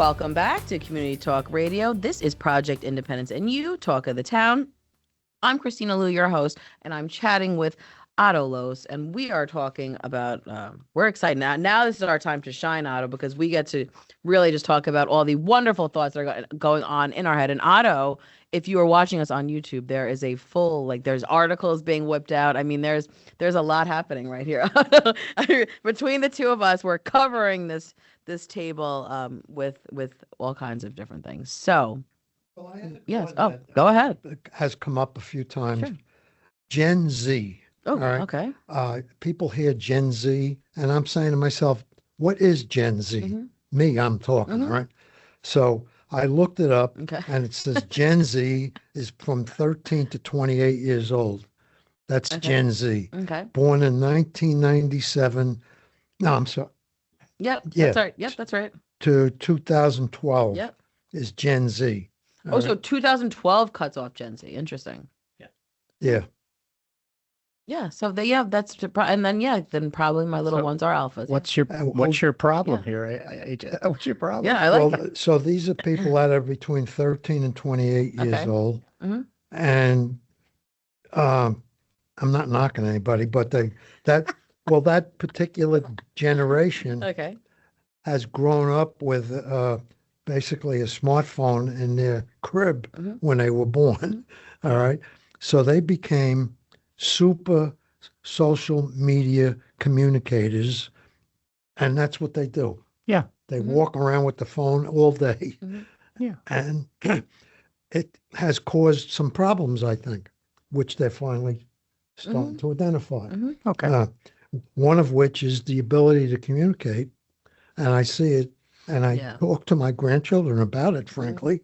Welcome back to Community Talk Radio. This is Project Independence and You, Talk of the Town. I'm Kristina Lou, your host, and I'm chatting with Otto Los, and we are talking about, we're excited now. Now this is our time to shine, Otto, because we get to really just talk about all the wonderful thoughts that are going on in our head. And Otto, if you are watching us on YouTube, there is a full, there's articles being whipped out. I mean, there's a lot happening right here. Between the two of us, we're covering this table with all kinds of different things. So, Well, I had yes. one Oh, that, go ahead. has come up a few times. Sure. Gen Z. Oh, all right? okay. People hear Gen Z, and I'm saying to myself, what is Gen Z? Mm-hmm. Me, I'm talking, all right? So I looked it up, Okay. and it says Gen Z is from 13 to 28 years old. That's Okay. Gen Z. Okay. Born in 1997. No, I'm sorry. Yep. Yeah. That's right. Yep. That's right. To 2012 Yep. is Gen Z. all Oh, so right? 2012 cuts off Gen Z. Interesting. Yeah. Yeah. So and then probably my little So ones are alphas. What's your problem Yeah. here? What's your problem? Yeah, I like Well, it. so these are people that are between 13 and 28 years Okay. old. Mhm. And I'm not knocking anybody, but that particular generation Okay. has grown up with basically a smartphone in their crib Mhm. when they were born. All right. So they became super social media communicators, and that's what they do. Yeah. They Mhm. walk around with the phone all day. Mhm. Yeah. And it has caused some problems, I think, which they're finally starting to identify. Mhm. Okay. One of which is the ability to communicate. And I see it, and I Yeah. talk to my grandchildren about it, frankly.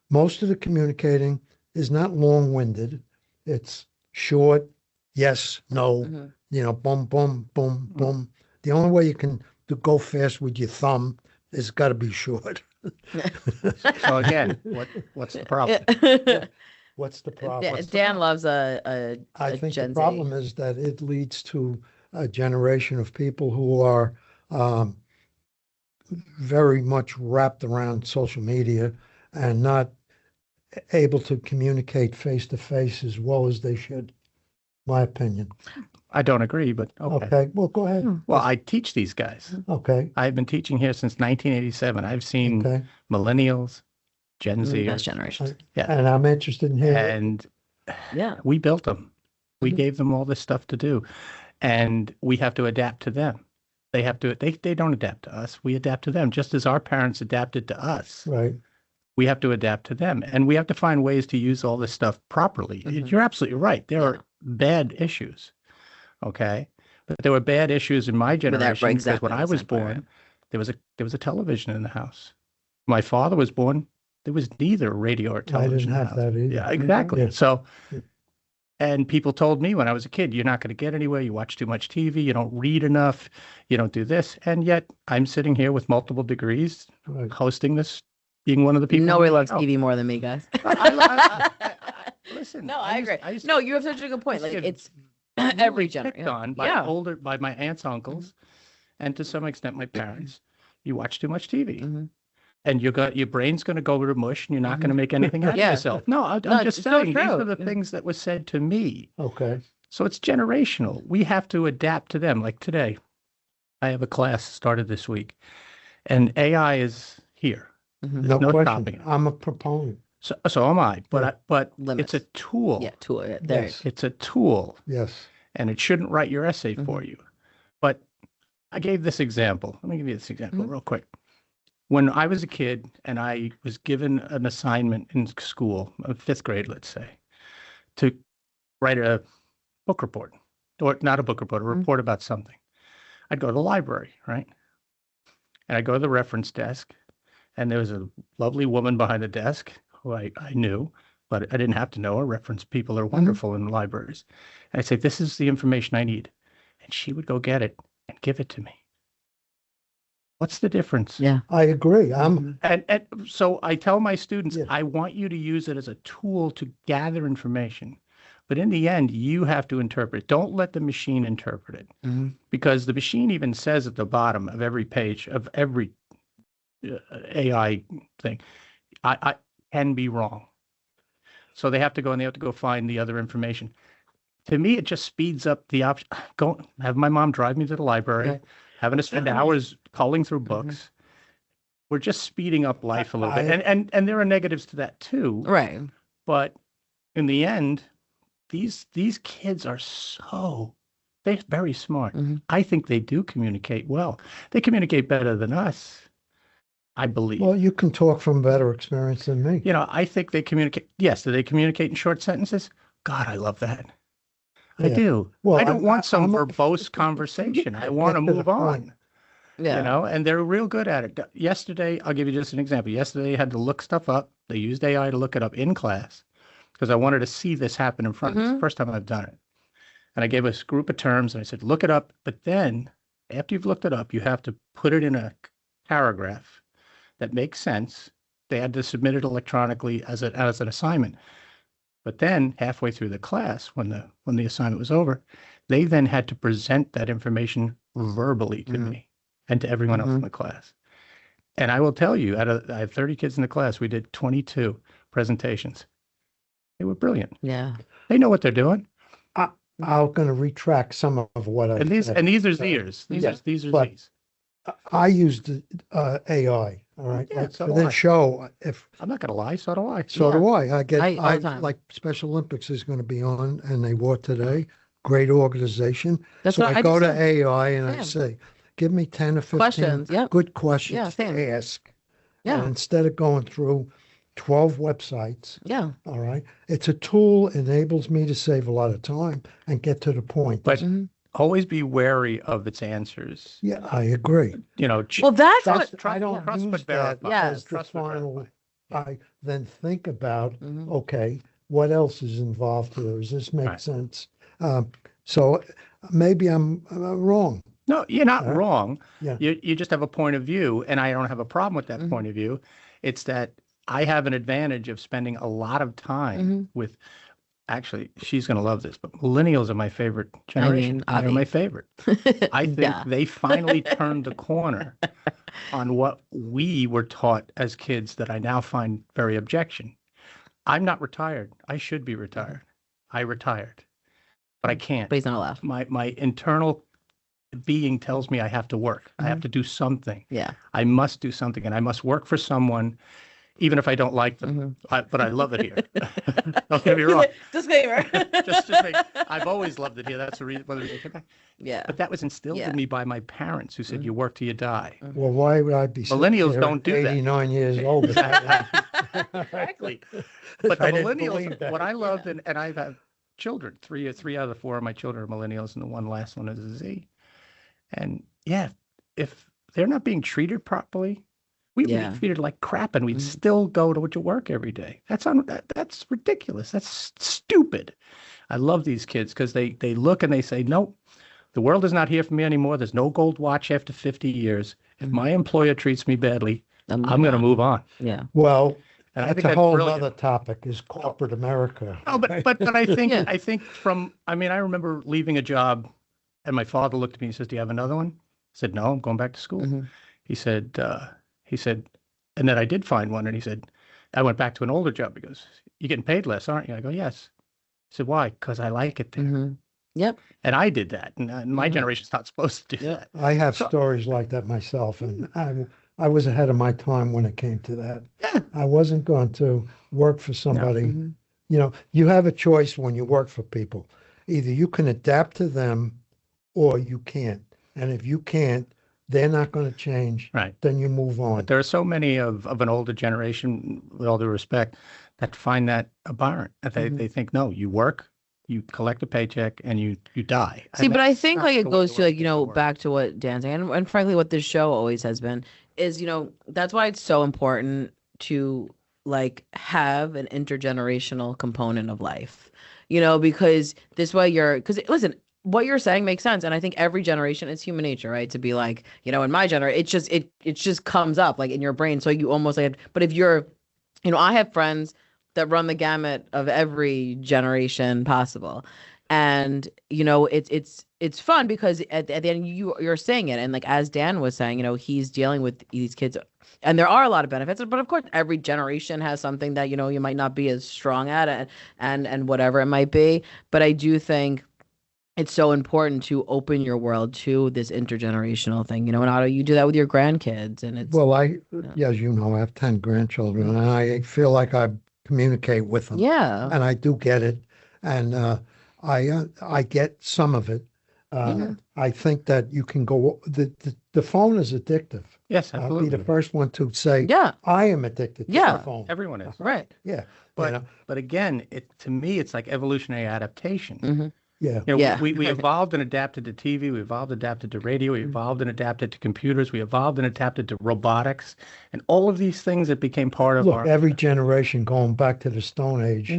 Most of the communicating is not long-winded. It's short, yes, no, Mhm. boom, boom, boom, boom. The only way you can go fast with your thumb is got to be short. So again, what's the problem? What's the problem? Dan loves a I think the Gen Z. problem is that it leads to a generation of people who are very much wrapped around social media and not able to communicate face to face as well as they should, my opinion. I don't agree, but okay. Okay, well, go ahead. Well, I teach these guys. Okay, I've been teaching here since 1987. I've seen okay. millennials, Gen Z, Best generation. yeah, And I'm interested in hearing. and Yeah. we built them. We Mhm. gave them all this stuff to do, and we have to adapt to them. They have to. They don't adapt to us. We adapt to them, just as our parents adapted to us. Right. We have to adapt to them, and we have to find ways to use all this stuff properly. Mhm. You're absolutely right. There Yeah. are bad issues, okay, but there were bad issues in my generation because exactly when the I was same way, born, right? there was a television in the house. My father was born. There was neither radio or I television. didn't in the have house. that either. Yeah, exactly. Yeah. So, Yeah. and people told me when I was a kid, you're not going to get anywhere. You watch too much TV. You don't read enough. You don't do this. And yet I'm sitting here with multiple degrees, Right. hosting this, being one of the people. Nobody on the loves show. TV more than me, guys. Listen. No, I agree. used to No, you have such a good point. Like get it's every picked generation. on by my aunts, uncles, and to some extent my parents. You watch too much TV. Mhm. And your brain's going to go to mush, and you're not going to make anything out Yeah. of yourself. No, I'm No, just it's so saying these true. are the Yeah. things that were said to me. Okay. So it's generational. We have to adapt to them. Like today, I have a class started this week, and AI is here. No no question. stopping it. I'm a proponent. So am I. But Yeah. but Limits. it's a tool. Yeah, tool. Yeah, there. Yes. It's a tool, Yes. and it shouldn't write your essay for you. But I gave this example. Let me give you this example real quick. When I was a kid and I was given an assignment in school, fifth grade, let's say, to write a book report, or not a book report, a report about something, I'd go to the library, right? And I'd go to the reference desk, and there was a lovely woman behind the desk who I knew, but I didn't have to know her. Reference people are wonderful in libraries. And I'd say, this is the information I need. And she would go get it and give it to me. What's the difference? Yeah. I agree. And so I tell my students, Yeah. I want you to use it as a tool to gather information. But in the end, you have to interpret it. Don't let the machine interpret it. Because the machine even says at the bottom of every page, of every AI thing, I can be wrong. So they have to go and they have to go find the other information. To me, it just speeds up the option. Go have my mom drive me to the library, Right. having to spend hours culling through books. We're just speeding up life a little bit. And there are negatives to that too. Right. But in the end, these kids are they're very smart. I think they do communicate well. They communicate better than us, I believe. Well, you can talk from better experience than me. You know, I think they communicate. Yes, do they communicate in short sentences? God, I love that. I do. Well, I don't want some verbose conversation. I want to move on. Yeah. You know, and they're real good at it. Yesterday, I'll give you just an example. Yesterday, I had to look stuff up. They used AI to look it up in class because I wanted to see this happen in front of me. It's the first time I've done it. And I gave us a group of terms and I said, look it up. But then after you've looked it up, you have to put it in a paragraph that makes sense. They had to submit it electronically as an assignment. But then halfway through the class, when the assignment was over, they then had to present that information verbally to me and to everyone else in the class. And I will tell you, I have 30 kids in the class. We did 22 presentations. They were brilliant. Yeah. They know what they're doing. I'm going to retract some of what I said. And these are Z's. These are Z's. I used AI. All right. Yeah, Like so for do I. this show, if I'm not going to lie. So do I. so do I. all the time. Like Special Olympics is going to be on, and they were today. Great organization. That's So what I go do to too. AI and I Yeah. say, give me 10 or 15 Questions, yep. good questions Yeah, same. to ask. Yeah. And instead of going through 12 websites, Yeah. all right, it's a tool, enables me to save a lot of time and get to the point. But always be wary of its answers. Yeah, I agree. You know, Well, that's That's, what. I don't trust use but that verify. Yeah. as the Trust but final. verify. I then think about, okay, what else is involved here? Does this make Right. sense? So maybe I'm wrong. No, you're not Right. wrong. Yeah. You just have a point of view, and I don't have a problem with that point of view. It's that I have an advantage of spending a lot of time with. Actually, she's going to love this, but millennials are my favorite generation. They're Avi. my favorite. I think Yeah. they finally turned the corner on what we were taught as kids that I now find very objection. I'm not retired. I should be retired. I retired, but I can't. But he's not allowed. My internal being tells me I have to work. I have to do something. Yeah. I must do something, and I must work for someone, even if I don't like them. But I love it here. Don't get me wrong. Disclaimer. Just to say, I've always loved it here. That's the reason. Yeah. But that was instilled in me by my parents, who said, "You work till you die." Well, why would I be sitting Millennials here don't do that. 89 years old? Exactly. But the I didn't believe millennials, that. what I loved, and I've had children. Three out of the four of my children are millennials, and the last one is a Z. And yeah, if they're not being treated properly, we would be treated like crap, and we'd still go to work every day. That's ridiculous. That's stupid. I love these kids because they look and they say, nope, the world is not here for me anymore. There's no gold watch after 50 years. If my employer treats me badly, I'm going to move on. Yeah. Well, And I that's think a that's whole brilliant. other topic, is corporate America. No, but I think Yeah. I think I remember leaving a job, and my father looked at me and says, "Do you have another one?" I said, "No, I'm going back to school." He said, and then I did find one, and he said, I went back to an older job. He goes, "You're getting paid less, aren't you?" I go, "Yes." He said, "Why?" "Because I like it there." Yep. And I did that, and my generation's not supposed to do that. I have stories like that myself, and I was ahead of my time when it came to that. Yeah. I wasn't going to work for somebody. You know, you have a choice when you work for people. Either you can adapt to them or you can't. And if you can't, they're not going to change. Right. Then you move on. But there are so many of an older generation, with all due respect, that find that abhorrent. That they think, no, you work, you collect a paycheck, and you die. See, but I think not like the it way goes the to world like, needs to work. back to what Dan's saying, and frankly what this show always has been is, that's why it's so important to like have an intergenerational component of life, because this way because listen, what you're saying makes sense. And I think every generation, it's human nature, right? To be like, in my generation, it just comes up like in your brain. So you almost like, but if you're, I have friends that run the gamut of every generation possible. And it's fun because at the end you're saying it, and like as Dan was saying, he's dealing with these kids, and there are a lot of benefits, but of course every generation has something that you might not be as strong at it, and whatever it might be. But I do think it's so important to open your world to this intergenerational thing, and Otto, you do that with your grandkids, and it's Well, as you know, I have 10 grandchildren, and I feel like I communicate with them. yeah. And I do get it, and I get some of it. I think that you can go. The phone is addictive. Yes, I'll be absolutely. the first one to say, Yeah. I am addicted to Yeah. the phone. Everyone is. Right. Yeah, But again, to me, it's like evolutionary adaptation. yeah. Yeah. We evolved and adapted to TV. We evolved, adapted to radio. We evolved and adapted to computers. We evolved and adapted to robotics, and all of these things that became part of Look, every generation going back to the Stone Age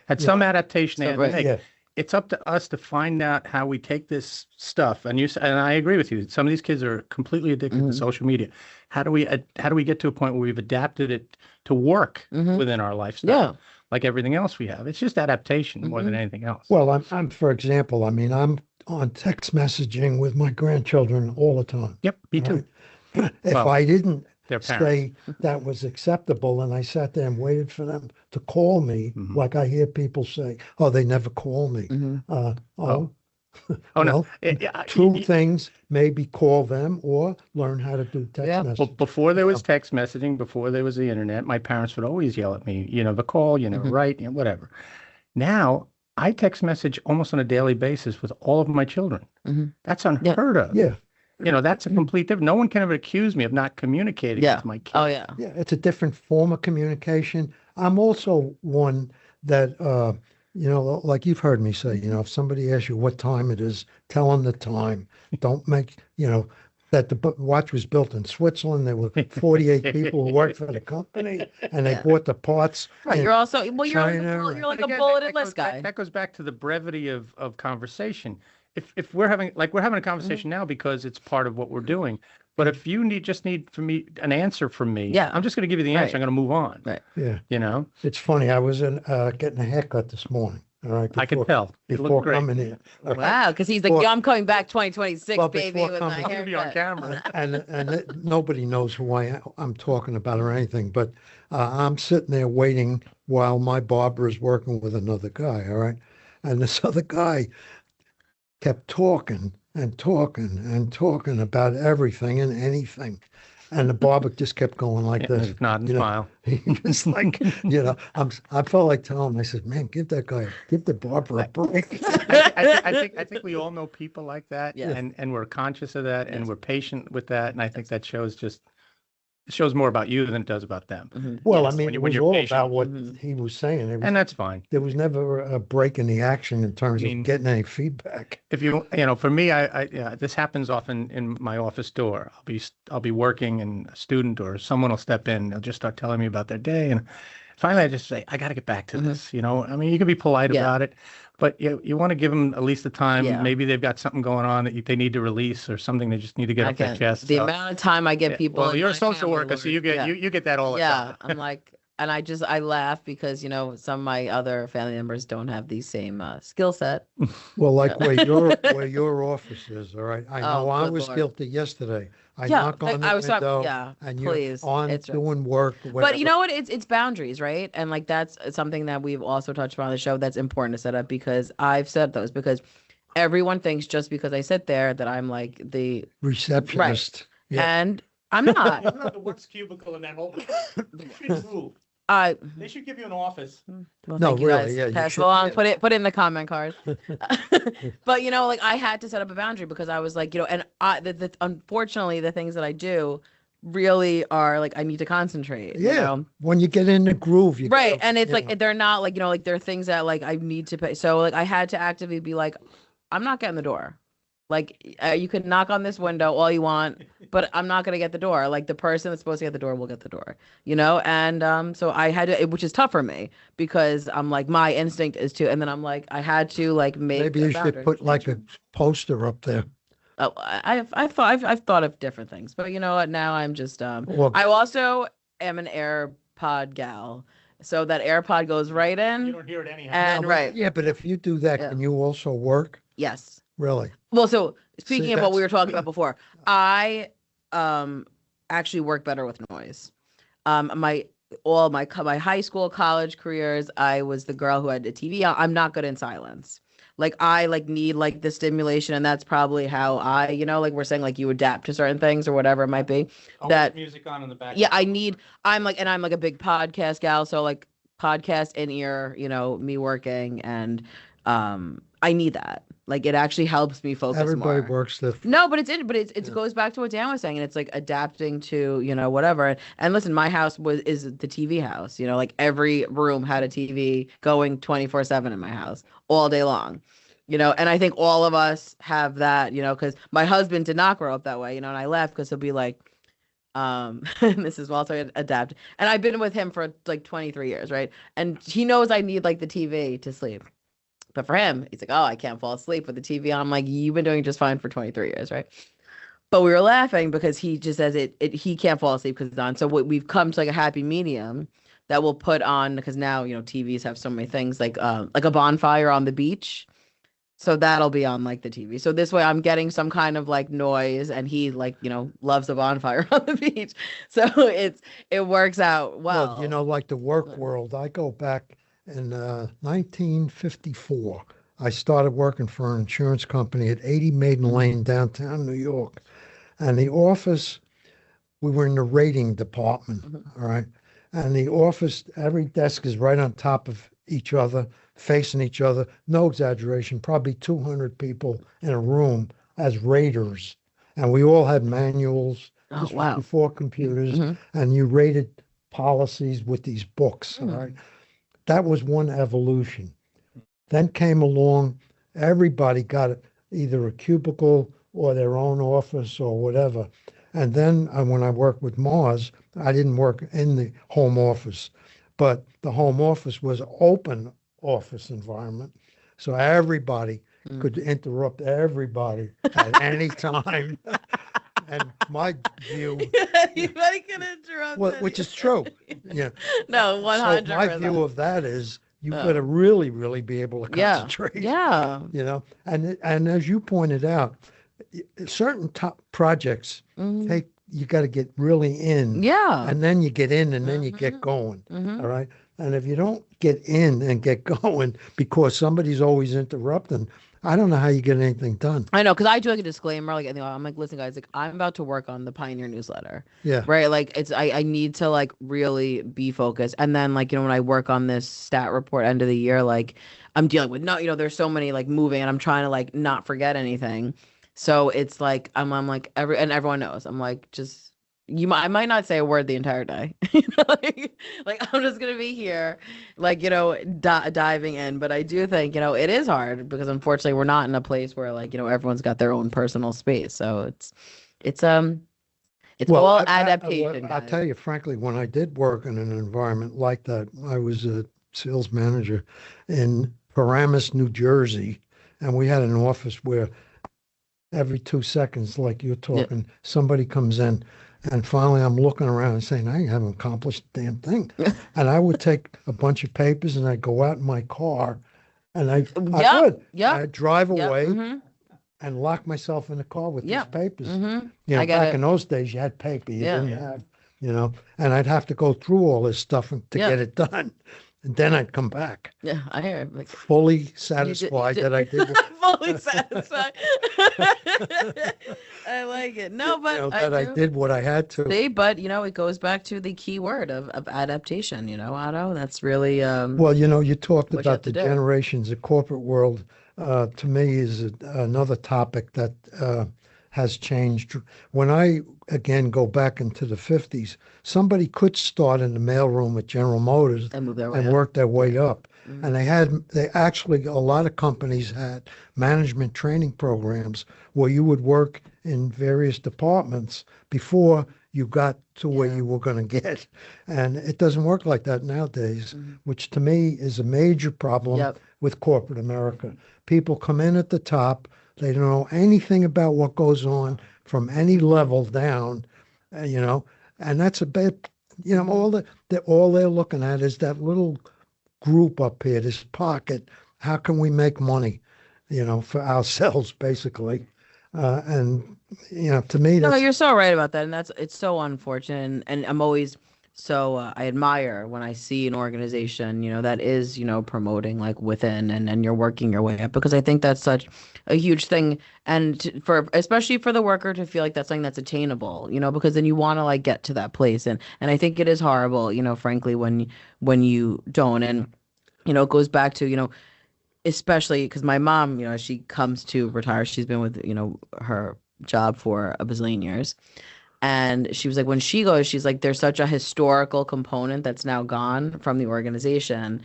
had some adaptation they So, had right. to make. Yeah. It's up to us to find out how we take this stuff. And I agree with you. Some of these kids are completely addicted to social media. How do we get to a point where we've adapted it to work within our lifestyle? Yeah. Like everything else we have. It's just adaptation more than anything else. Well, I'm for example, I'm on text messaging with my grandchildren all the time. Yep, me too. If Well, I didn't their parents. say that was acceptable and I sat there and waited for them to call me, like I hear people say, oh, they never call me. Oh no. Well, true things, maybe call them or learn how to do text Yeah. messaging. Well, before there was text messaging, before there was the internet, my parents would always yell at me, the call, write, whatever. Now I text message almost on a daily basis with all of my children. That's unheard of. Yeah. That's a complete different. No one can ever accuse me of not communicating with my kids. Oh yeah. Yeah, it's a different form of communication. I'm also one that, like you've heard me say, if somebody asks you what time it is, tell them the time. Don't make, that the watch was built in Switzerland. There were 48 people who worked for the company, and they bought the parts. Right. in You're also you're China. like a Again, bulleted list guy. That goes back to the brevity of conversation. If we're having a conversation now because it's part of what we're doing, but if you just need from me an answer from me, I'm just going to give you the answer. Right. I'm going to move on. Right. Yeah. It's funny. I was getting a haircut this morning. All right. I can tell. It Before looked great. coming in. All right. Wow, because he's like, I'm coming back 2026, Well, baby, before with my coming- I'm going to be on haircut. camera. And nobody knows who I'm talking about or anything, but I'm sitting there waiting while my barber is working with another guy, all right? And this other guy kept talking and talking and talking about everything and anything. And the barber just kept going like this. Just nod and you know. smile. Just like, I felt like telling him, I said, man, give the barber a break. I think we all know people like that, Yes. and we're conscious of that, and we're patient with that, and I think that shows more about you than it does about them. Well, Yes. I mean, When it when was you're all patient. about what he was saying. And that's fine. There was never a break in the action in terms I mean, of getting any feedback. If for me, this happens often in my office door. I'll be working, and a student or someone will step in. They'll just start telling me about their day, and finally, I just say, I got to get back to this. I mean, you can be polite about it, but you want to give them at least the time. Yeah. Maybe they've got something going on that they need to release, or something they just need to get off their chest. The So, amount of time I get people. well, in you're a my social family worker, so you work, get you get that all the Yeah, time. I'm like, and I laugh because some of my other family members don't have the same skill set. Well, like where your office is, all right. I know I good was Lord. guilty yesterday. I Yeah, knock on the I was window, talking. Yeah, and please. you're on It's- doing work. But you know what? It's boundaries, right? And like that's something that we've also touched upon on the show. That's important to set up because I've set those because everyone thinks just because I sit there that I'm like the receptionist. Yeah. and I'm not. The worst cubicle in that whole. They should give you an office. Well, No, thank you really, guys. yeah, you Pass should, it along. yeah. Put it in the comment card. But like I had to set up a boundary because I was like, and unfortunately the things that I do really are like I need to concentrate. Yeah. When you get in the groove, you Right. gotta, And it's you like know. they're not like, like there are things that like I need to pay. So like I had to actively be like, I'm not getting the door. Like you can knock on this window all you want, but I'm not gonna get the door. Like the person that's supposed to get the door will get the door, And so I had to, which is tough for me because I'm like my instinct is to, and then I'm like I had to like make. Maybe a you should boundary. put like a poster up there. Oh, I've thought of different things, but you know what? Now I'm just Well, I also am an AirPod gal. So that AirPod goes right You in. don't hear it anyhow. And but- right. Yeah, but if you do that, Yeah. can you also work? Yes. Really? Well, so speaking See, of what we were that's- talking about before, I actually work better with noise. My my high school, college careers, I was the girl who had a TV on. I'm not good in silence. Like I like need like the stimulation, and that's probably how I, like we're saying, like you adapt to certain things or whatever it might be. That music on in the background. yeah, I'm like a big podcast gal, so like podcast in ear, me working, and I need that. Like it actually helps me focus Everybody more. works different. No, but it Yeah. goes back to what Dan was saying, and it's like adapting to, whatever. And listen, my house is the TV house, like every room had a TV going 24/7 in my house all day long. And I think all of us have that, because my husband did not grow up that way, and I left because he'll be like, this is also adapt. And I've been with him for like 23 years, right? And he knows I need like the TV to sleep. But for him, he's like, oh, I can't fall asleep with the TV on. I'm like, you've been doing just fine for 23 years, right? But we were laughing because he just says he can't fall asleep because it's on. So we've come to like a happy medium that we'll put on, because now, TVs have so many things like a bonfire on the beach. So that'll be on like the TV. So this way I'm getting some kind of like noise, and he like, loves a bonfire on the beach. So it works out well. Well, like the work world, I go back in 1954. I started working for an insurance company at 80 Maiden Lane, downtown New York. And the office, we were in the rating department, all right? And the office, every desk is right on top of each other, facing each other. No exaggeration, probably 200 people in a room as raters. And we all had manuals. Oh, This was wow. before computers. Mhm. And you rated policies with these books, all right? That was one evolution. Then came along, everybody got either a cubicle or their own office or whatever. And then when I worked with Mars, I didn't work in the home office, but the home office was open office environment. So everybody could interrupt everybody at any time. And my view, Anybody can interrupt. which is true. Yeah. No, So 100%. my view of that is you better really, really be able to Yeah. concentrate. Yeah. And as you pointed out, certain top projects Mhm. you got to get really in. Yeah. And then you get in and then you get going. Mhm. All right. And if you don't get in and get going because somebody's always interrupting, I don't know how you get anything done. I know, because I do like a disclaimer. Like, I'm like, listen, guys, like, I'm about to work on the Pioneer newsletter. Yeah. Right. Like, I need to like really be focused. And then, like, when I work on this stat report end of the year, like, I'm dealing with there's so many like moving, and I'm trying to like not forget anything. So it's like, I'm like, everyone knows. I'm like, just. I might not say a word the entire day. like I'm just gonna be here, like diving in. But I do think it is hard because unfortunately we're not in a place where like everyone's got their own personal space. So it's all adaptation. I'll guys. tell you frankly, when I did work in an environment like that, I was a sales manager in Paramus, New Jersey, and we had an office where every 2 seconds, like you're talking, somebody comes in. And finally, I'm looking around and saying, I haven't accomplished a damn thing. And I would take a bunch of papers and I'd go out in my car and I would. I'd drive away and lock myself in the car with these papers. Back in those days, you had paper. You didn't have, and I'd have to go through all this stuff to get it done. And then I'd come back. Yeah, I hear it. Like, fully satisfied that I did. Fully satisfied. I like it. No, but that I did what I had to. See, but it goes back to the key word of adaptation. Otto, that's really well, you talked what you have about to the do. generations. The corporate world, to me, is another topic that has changed. When I again go back into the 50s, somebody could start in the mailroom at General Motors and move their way and up. work their way up. And they actually, a lot of companies had management training programs where you would work in various departments before you got to where you were going to get. And it doesn't work like that nowadays, which to me is a major problem with corporate America. People come in at the top. They don't know anything about what goes on from any level down, and that's a bad You know, all they're looking at is that little group up here, this pocket. How can we make money, you know, for ourselves, basically? And, you know, to me, No, that's, you're so right about that, and it's so unfortunate. And I'm always so I admire when I see an organization, that is, promoting like within and you're working your way up because I think that's such a huge thing, and for especially for the worker to feel like that's something that's attainable, because then you want to like get to that place, and I think it is horrible, frankly, when you don't, and it goes back to especially because my mom, as she comes to retire, she's been with, her job for a bazillion years. And she was like, when she goes, she's like, there's such a historical component that's now gone from the organization,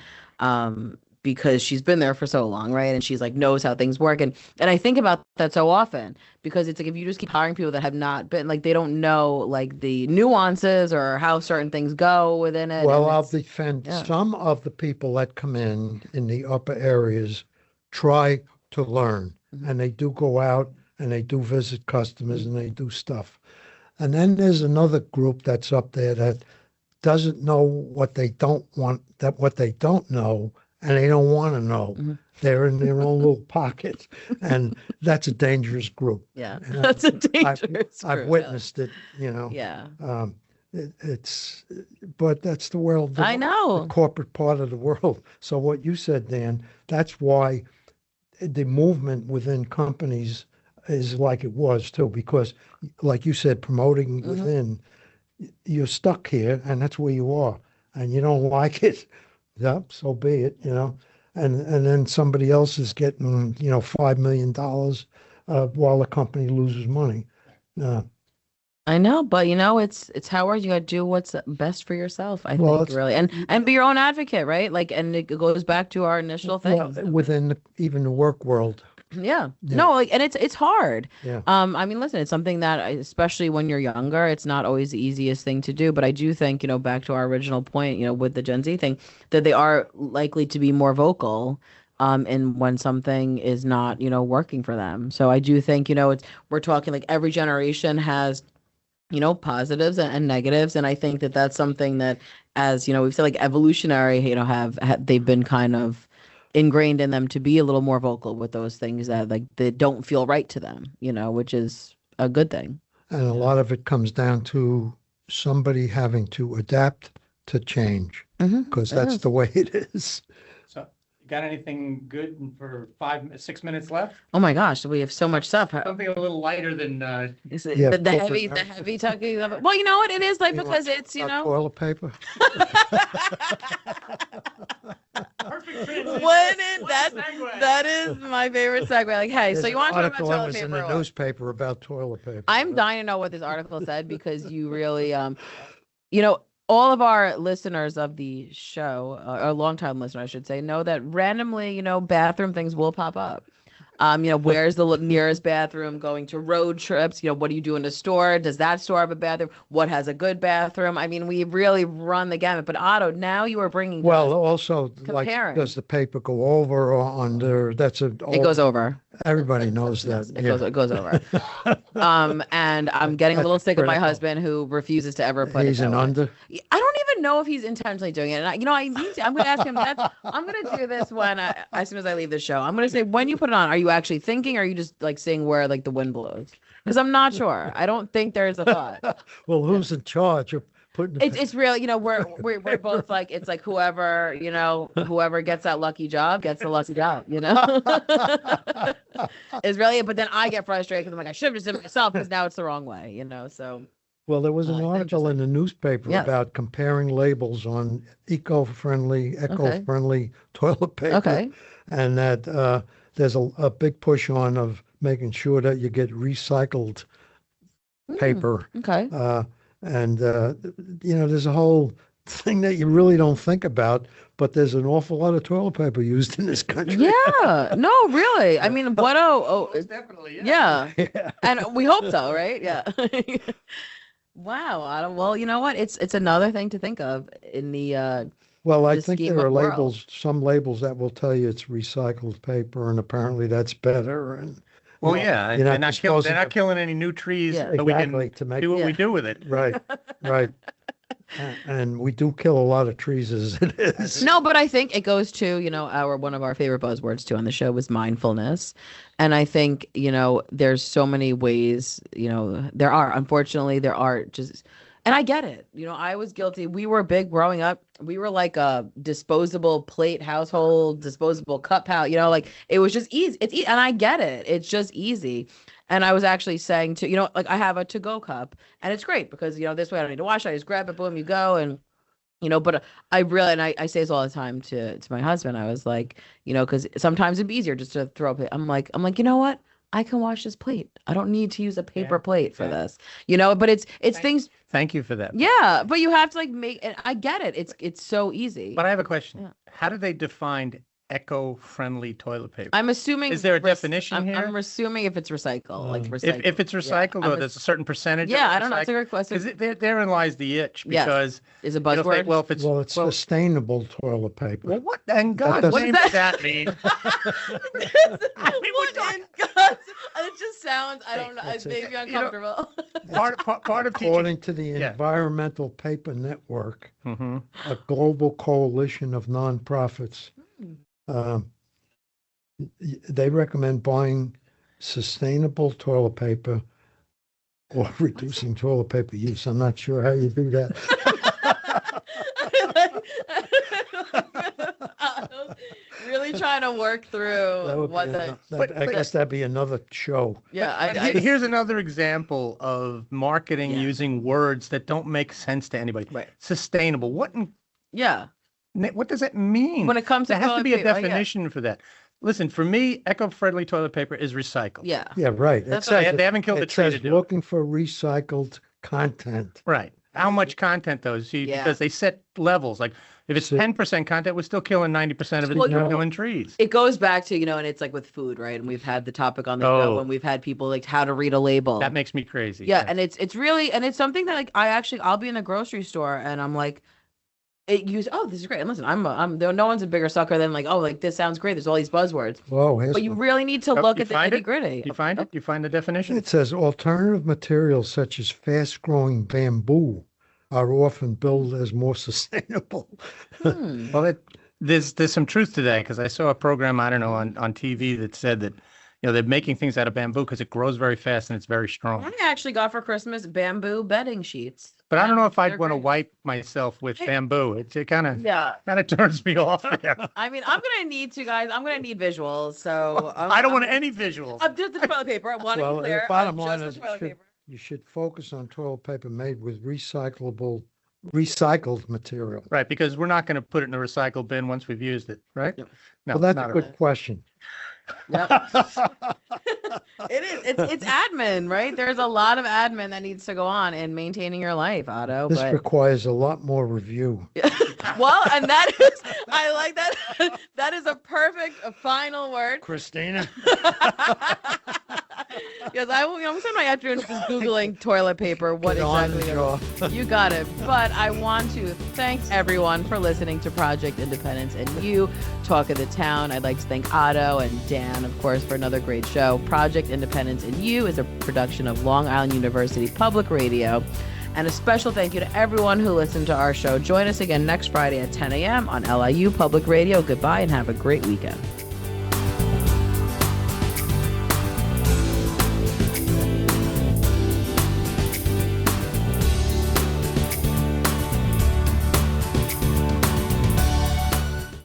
because she's been there for so long, right? And she's like, knows how things work. And I think about that so often because it's like, if you just keep hiring people that have not been, like, they don't know like the nuances or how certain things go within it. well, And I'll it's, defend yeah. some of the people that come in the upper areas try to learn, Mhm. and they do go out and they do visit customers and they do stuff. And then there's another group that's up there that doesn't know what they don't want, that what they don't know, and they don't want to know. Mhm. They're in their own little pocket, and that's a dangerous group. Yeah, And that's a I've, dangerous I've group. witnessed it, you know. Yeah. It's, but that's the world, I the know. corporate part of the world. So what you said, Dan, that's why the movement within companies is like it was too, because like you said, promoting Mhm. within, you're stuck here and that's where you are and you don't like it. Yep, so be it, you know. And then somebody else is getting, $5 million while the company loses money. Uh, I know, but it's how you gotta do what's best for yourself, I well, think, it's really. And be your own advocate, right? Like, and it goes back to our initial well thing. within even the work world. Yeah. Yeah, No, like, and it's hard. yeah. I mean, listen, it's something that especially when you're younger, it's not always the easiest thing to do, but I do think, back to our original point, with the Gen Z thing, that they are likely to be more vocal and when something is not, working for them. So I do think, we're talking like every generation has positives and negatives, and I think that that's something that, as we've said, like evolutionary, have they've been kind of ingrained in them to be a little more vocal with those things that like that don't feel right to them, which is a good thing. And a Yeah. lot of it comes down to somebody having to adapt to change because It that's is. the way it is. So, you got anything good for 6 minutes left? Oh my gosh, we have so much stuff. Something a little lighter than Is it Yeah, the corporate heavy talking of it? Well, you know what? It is like You want because it's toilet paper. perfect transition. Wouldn't What a that segue. that is my favorite segue. Like, hey, so There's you an want to talk article about that toilet was in paper? the Or what? newspaper about toilet paper. I'm dying to know what this article said because you really, you know, all of our listeners of the show, or longtime listeners, I should say, know that randomly, bathroom things will pop up. Where's the nearest bathroom? Going to road trips, what do you do in a store? Does that store have a bathroom? What has a good bathroom? I mean, we really run the gamut. But Otto, now you are bringing to Well, us also, like, comparing. does the paper go over or under? That's a It goes over. Everybody knows that. Yes, it goes over. And I'm getting a little That's sick of my critical. husband who refuses to ever put it He's that an way. under. I don't even know if he's intentionally doing it. And I'm going to ask him that. I'm going to do this as soon as I leave the show. I'm going to say, when you put it on, are you actually thinking, or are you just like seeing where like the wind blows? Because I'm not sure. I don't think there's a thought. Well, who's in charge of putting It's really, we're both like, it's like whoever gets that lucky job gets the lucky job, It's really it. But then I get frustrated because I'm like, I should have just done it myself because now it's the wrong way, so. Well, there was an article in the newspaper Yes. about comparing labels on eco-friendly toilet paper, Okay. and that there's a big push on of making sure that you get recycled paper. Okay. And there's a whole thing that you really don't think about, but there's an awful lot of toilet paper used in this country. Yeah. No, really. I mean, what? Definitely, Yeah. Yeah. And we hope so, right? Yeah. Wow. Well, you know what? It's another thing to think of in the Well, I the think scheme there are of world. labels, some labels that will tell you it's recycled paper, and apparently that's better. And Well, you know, yeah, you're they're not not killing. disposing They're not of- killing any new trees, Yeah. so we Exactly, can to make do what we Yeah. do with it. right, right. And we do kill a lot of trees as it is. No, but I think it goes to, one of our favorite buzzwords too on the show was mindfulness. And I think, there's so many ways, unfortunately, there are just, and I get it. I was guilty. We were big growing up. We were like a disposable plate household, disposable cup house, like it was just easy. It's easy. And I get it. It's just easy. And I was actually saying to, like I have a to-go cup and it's great because, this way I don't need to wash it. I just grab it, boom, you go. And, but I really, and I say this all the time to my husband, I was like, because sometimes it'd be easier just to throw it. I'm like, you know what? I can wash this plate. I don't need to use a paper plate for this, but it's things. Thank you for that. Yeah. But you have to like make it. I get it. It's so easy. But I have a question. Yeah. How do they define eco-friendly toilet paper? I'm assuming. Is there a definition here? I'm assuming if it's recycled, like recycled. If it's recycled, or there's a certain percentage. Yeah, I don't know. It's a great question. Because therein lies the itch. Because is a buzzword. It's sustainable toilet paper. Well, what and God, what does that mean? It just sounds. I don't know. It makes me uncomfortable. Part of according to the Environmental Paper Network, mm-hmm. a global coalition of nonprofits. They recommend buying sustainable toilet paper or reducing toilet paper use. I'm not sure how you do that. Really trying to work through I guess that'd be another show. Yeah. Here's another example of marketing using words that don't make sense to anybody. Right. Sustainable. What does that mean? When it comes to there has to be a toilet paper, definition for that. Listen, for me, eco-friendly toilet paper is recycled. Yeah. Yeah, right. That's they haven't killed the tree to do it. Looking for recycled content. Right. How much content though? Because they set levels. Like if it's 10% content, we're still killing 90% of it. We're killing trees. It goes back to, and it's like with food, right? And we've had the topic on the show when we've had people like how to read a label. That makes me crazy. Yeah. And it's really, and it's something that like I'll be in the grocery store and I'm like, this is great. And listen, no one's a bigger sucker than like, this sounds great. There's all these buzzwords. Whoa, but you really need to look at the nitty gritty. You find it? You find the definition? It says alternative materials such as fast-growing bamboo are often billed as more sustainable. Well, there's some truth to that because I saw a program, I don't know, on TV that said that, they're making things out of bamboo because it grows very fast and it's very strong. I actually got for Christmas bamboo bedding sheets. But I don't know if I'd want to wipe myself with bamboo. It kind of turns me off. I mean, I'm gonna need to, guys. I'm gonna need visuals. So I don't want any visuals. I'm just the toilet paper. I want to be clear. The bottom line is you should focus on toilet paper made with recycled material. Right, because we're not going to put it in a recycle bin once we've used it, right? Yep. No, well, that's a good question. Yep. It is. It's admin, right? There's a lot of admin that needs to go on in maintaining your life, Otto. This requires a lot more review. Well, and that is, I like that. That is a perfect final word. Kristina. Yes, I'm spending my afternoon just Googling toilet paper. What exactly? You got it. But I want to thank everyone for listening to Project Independence and You, Talk of the Town. I'd like to thank Otto and Dan, of course, for another great show. Project Independence and You is a production of Long Island University Public Radio. And a special thank you to everyone who listened to our show. Join us again next Friday at 10 a.m. on LIU Public Radio. Goodbye and have a great weekend.